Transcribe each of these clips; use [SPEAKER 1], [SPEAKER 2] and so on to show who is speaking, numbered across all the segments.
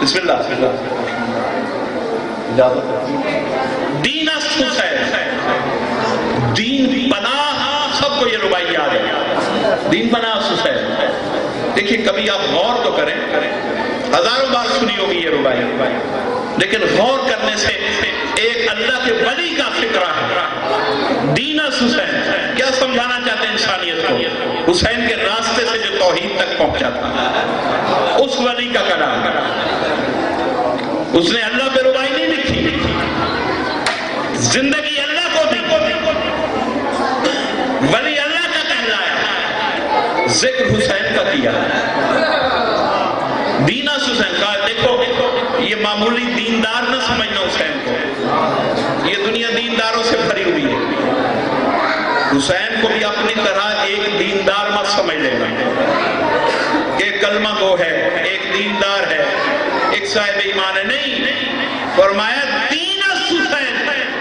[SPEAKER 1] بسم اللہ دین حسین، دین پناہ، سب کو یہ ربائی یاد ہے، دین پناہ حسین۔ دیکھیے کبھی آپ غور تو کریں، ہزاروں بار سنی ہوگی یہ ربائی، لیکن غور کرنے سے ایک اللہ کے ولی کا فکرہ ہے۔ دین حسین کیا سمجھانا چاہتے ہیں انسانیت کو؟ حسین کے راستے سے جو توحید تک پہنچا تھا، اس ولی کا کلام، اس نے اللہ پہ ربائی نہیں لکھی، زندگی اللہ کو دی، ولی اللہ کا کہلایا، ذکر حسین کا کیا۔ دین حسین کہا دیکھو یہ معمولی دیندار نہ سمجھنا حسین کو، یہ دنیا دینداروں سے بھری ہوئی ہے، حسین کو بھی اپنی طرح ایک دیندار مت سمجھ لینا کہ کلمہ گو ہے، ایک دیندار ہے، ایک صاحب ایمان ہے، نہیں، فرمایا دین حسین،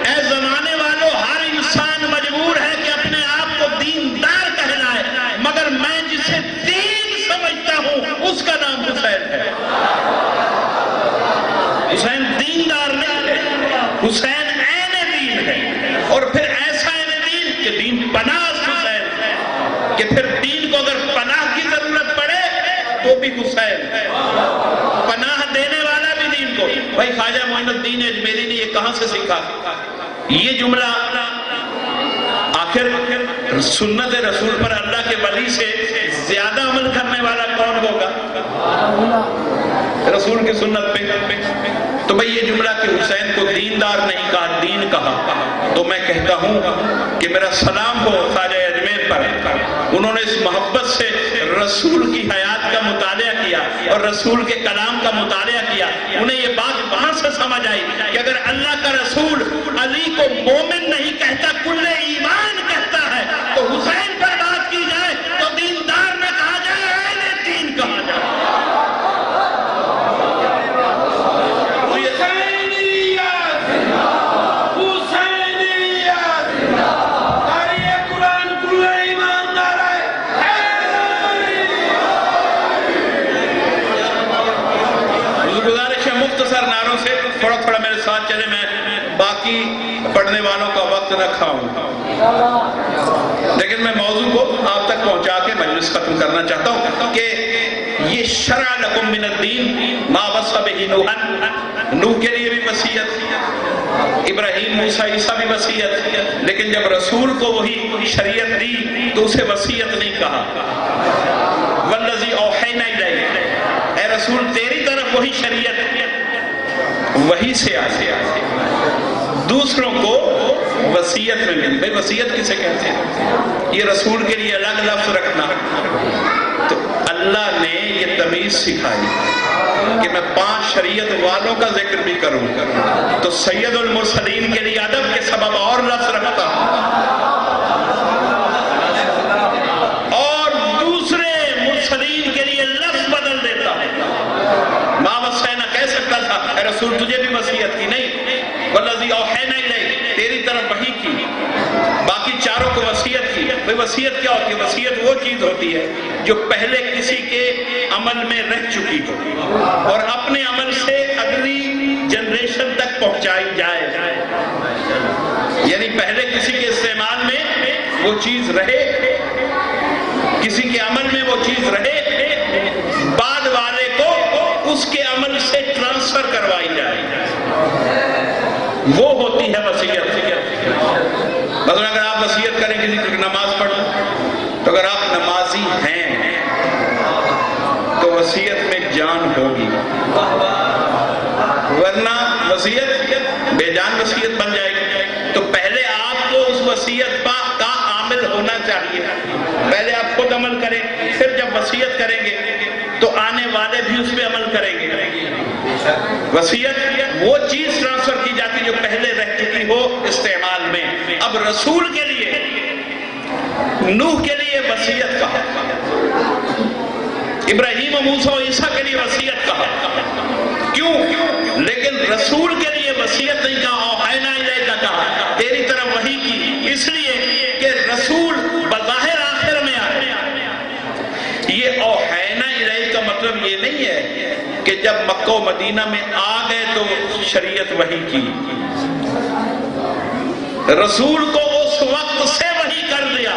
[SPEAKER 1] اے زمانے والوں ہر انسان مجبور ہے کہ اپنے آپ کو دیندار کہلائے، مگر میں جسے دین سمجھتا ہوں اس کا نام حسین ہے۔ حسین دیندار نہیں ہے، حسین عین دین ہے، اور پھر ایسا عین دین کہ دین پناہ حسین ہے، کہ پھر دین کو اگر پناہ کی ضرورت پڑے تو بھی حسین ہے، پناہ دینے والا بھی دین کو۔ بھائی خواجہ معین الدین اجمیری نے یہ کہاں سے سیکھا؟ یہ جملہ آخر سنت رسول پر اللہ کے ولی سے زیادہ عمل کرنے والا کون ہوگا؟ رسول کی سنت پہ۔ تو بھئی یہ جملہ کہ حسین کو دیندار نہیں کہا، دین کہا، تو میں کہتا ہوں کہ میرا سلام ہو خواجہ اجمیر پر، انہوں نے اس محبت سے رسول کی حیات کا مطالعہ کیا اور رسول کے کلام کا مطالعہ کیا، انہیں یہ بات وہاں سے سمجھ آئی کہ اگر اللہ کا رسول علی کو مومن نہیں کہتا، کل ایمان کہتا ہے، تو حسین پر بات کی جائے تو دیندار نہ کہا جائے، اہل دین کہا جائے۔ مختصر نعروں سے تھوڑا تھوڑا میرے ساتھ چلے، میں باقی پڑھنے والوں کا وقت نہ کھاؤں، لیکن میں موضوع کو آپ تک پہنچا کے مجلس ختم کرنا چاہتا ہوں کہ یہ شرع لکم من الدین ما وصى به نوحا، نوح کے لیے بھی وصیت، ابراہیم موسیٰ عیسیٰ بھی وصیت، لیکن جب رسول کو وہی شریعت دی تو اسے وصیت نہیں کہا۔ والذی اوحینا الیک، اے رسول تیری طرف وہی شریعت وہی سے آتے دوسروں کو وصیت میں ملی۔ بھئی وصیت کسے کہتے ہیں؟ یہ رسول کے لیے الگ لفظ رکھنا، تو اللہ نے یہ تمیز سکھائی کہ میں 5 شریعت والوں کا ذکر بھی کروں، تو سید المرسلین کے لیے ادب کے سبب اور لفظ رکھتا اور دوسرے مرسلین کے لیے لفظ بدل دیتا۔ ما وصینا کہہ سکتا تھا اے رسول تجھے بھی وصیت کی، نہیں، والذی اوحینا الیک تیری طرف وحی کی، باقی چاروں کو وصیت کی۔ بھئی وصیت کیا ہوتی ہے؟ وصیت وہ چیز ہوتی ہے جو پہلے کسی کے عمل میں رہ چکی ہو اور اپنے عمل سے اگلی جنریشن تک پہنچائی جائے، یعنی پہلے کسی کے استعمال میں وہ چیز رہے، کسی کے عمل میں وہ چیز رہے، بعد والے کو اس کے عمل سے ٹرانسفر کروائی جائے، وہ ہوتی ہے وصیت۔ مثلا اگر آپ وصیت کریں کسی کو نماز پڑھ، تو اگر آپ نمازی ہیں تو وصیت میں جان ہوگی، ورنہ وصیت بے جان وصیت بن جائے گی۔ تو پہلے آپ کو اس وصیت کا عامل ہونا چاہیے، پہلے آپ خود عمل کریں، پھر جب وصیت کریں گے تو آنے والے بھی اس پہ عمل کریں گے۔ وصیت وہ چیز ٹرانسفر کی جاتی جو پہلے رہ چکی ہو استعمال میں۔ اب رسول کے لیے، نوح کے لیے وصیت کہا، ابراہیم و موسیٰ و عیسیٰ کے لیے وصیت کہا، کیوں؟ لیکن رسول کے لیے وصیت نہیں کہا، اوحینا الیک کہا، تیری طرف وحی کی، اس لیے کہ رسول بظاہر آخر میں آئے۔ یہ اوحینا الیک کا مطلب یہ نہیں ہے کہ جب مکہ و مدینہ میں آ گئے تو شریعت وحی کی، رسول کو اس وقت سے وحی کر دیا،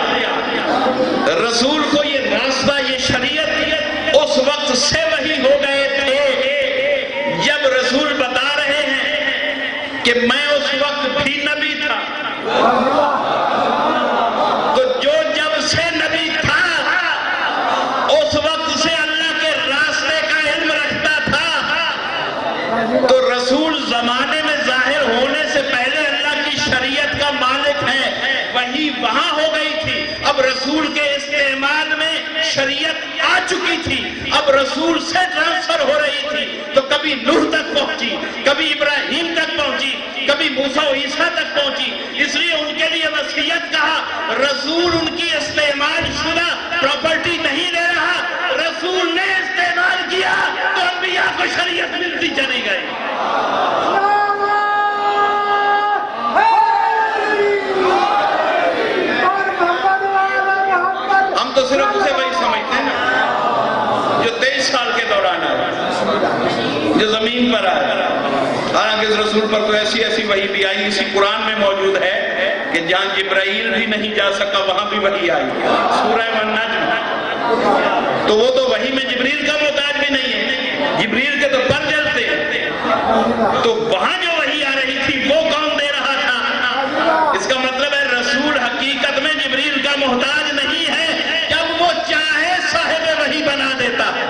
[SPEAKER 1] رسول کو یہ راستہ یہ شریعت اس وقت سے وحی ہو گئے تھے جب رسول بتا رہے ہیں کہ میں اس وقت بھی نبی تھا۔ تو جو جب سے نبی تھا اس وقت سے اللہ کے راستے کا علم رکھتا تھا، تو رسول زمانے میں ظاہر ہونے سے پہلے اللہ کی شریعت کا مالک ہے، وہی وہاں ہو گئی تھی۔ اب رسول کے استعمال میں شریعت آ چکی تھی، اب رسول سے ٹرانسفر ہو رہی تھی، تو کبھی نوح تک پہنچی، کبھی ابراہیم تک پہنچی، کبھی موسیٰ و عیسیٰ تک پہنچی۔ اس لیے ان کے لیے وصیت کہا، رسول ان کی استعمال شدہ پراپرٹی نہیں لے رہا، رسول نے استعمال کیا تو انبیاء کو شریعت ملتی چلی گئی۔ ہم تو صرف اسے وہی سمجھتے ہیں نا جو 23 سال کے دوران آیا، جو زمین پر آیا۔ حالانکہ اس رسول پر تو ایسی ایسی وحی بھی آئی، اسی قرآن میں موجود ہے کہ جہاں جبرائیل بھی نہیں جا سکا وہاں بھی وحی آئی، سورہ النجم۔ تو وہ تو وحی میں جبریل کا محتاج بھی نہیں ہے، جبریل کے تو پر جلتے ہیں، تو وہاں جو وحی آ رہی تھی وہ کون دے رہا تھا؟ اس کا مطلب ہے رسول حقیقت میں جبریل کا محتاج نہیں ہے، جب وہ چاہے صاحب وحی بنا دیتا ہے۔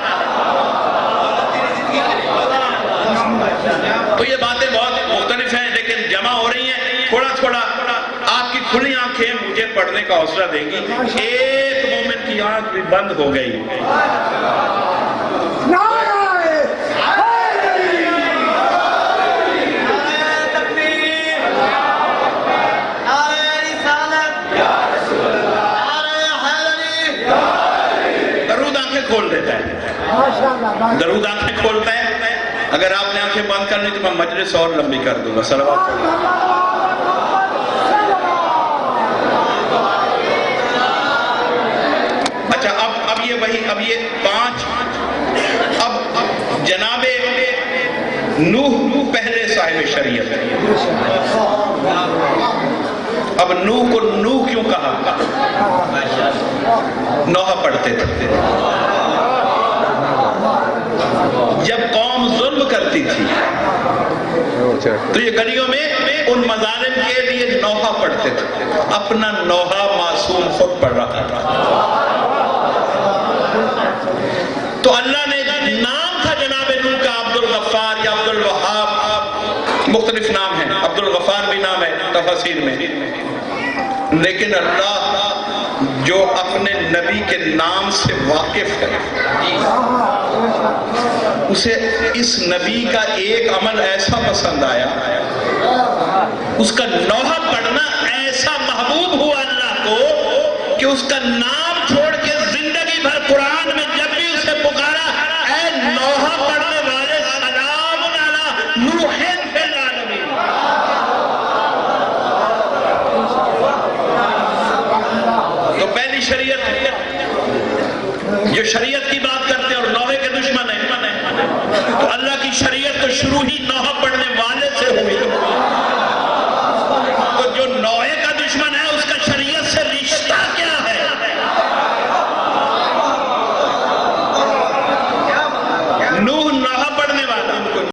[SPEAKER 1] تو یہ باتیں بہت مختلف ہیں لیکن جمع ہو رہی ہیں، تھوڑا تھوڑا آپ کی کھلی آنکھیں مجھے پڑھنے کا حوصلہ دیں گی۔ ایک مومن کی آنکھ بھی بند ہو گئی، درود آنکھیں کھول دیتا ہے، درود آنکھیں کھولتا ہے۔ اگر آپ نے آنکھیں بند کرنی تو میں مجلس اور لمبی کر دوں گا۔ صلوات اچھا، اب یہ وہی، اب یہ 5، اب جناب نوح پہلے صاحب شریعت۔ اب نوح کو نوح کیوں کہا؟ نوحہ پڑھتے تھے۔ جب قوم ظلم کرتی تھی تو یہ گلیوں میں ان مظالم کے لیے نوحہ پڑھتے تھے، اپنا نوحہ معصوم خود پڑھ رہا تھا۔ تو اللہ نے نام تھا جناب نوح کا عبد الغفار یا عبد الوہاب، مختلف نام ہیں، عبد الغفار بھی نام ہے تفاسیر میں، لیکن اللہ جو اپنے نبی کے نام سے واقف ہے، اسے اس نبی کا ایک عمل ایسا پسند آیا، اس کا نوحہ پڑھنا ایسا محبوب ہوا اللہ کو کہ اس کا نام چھوڑ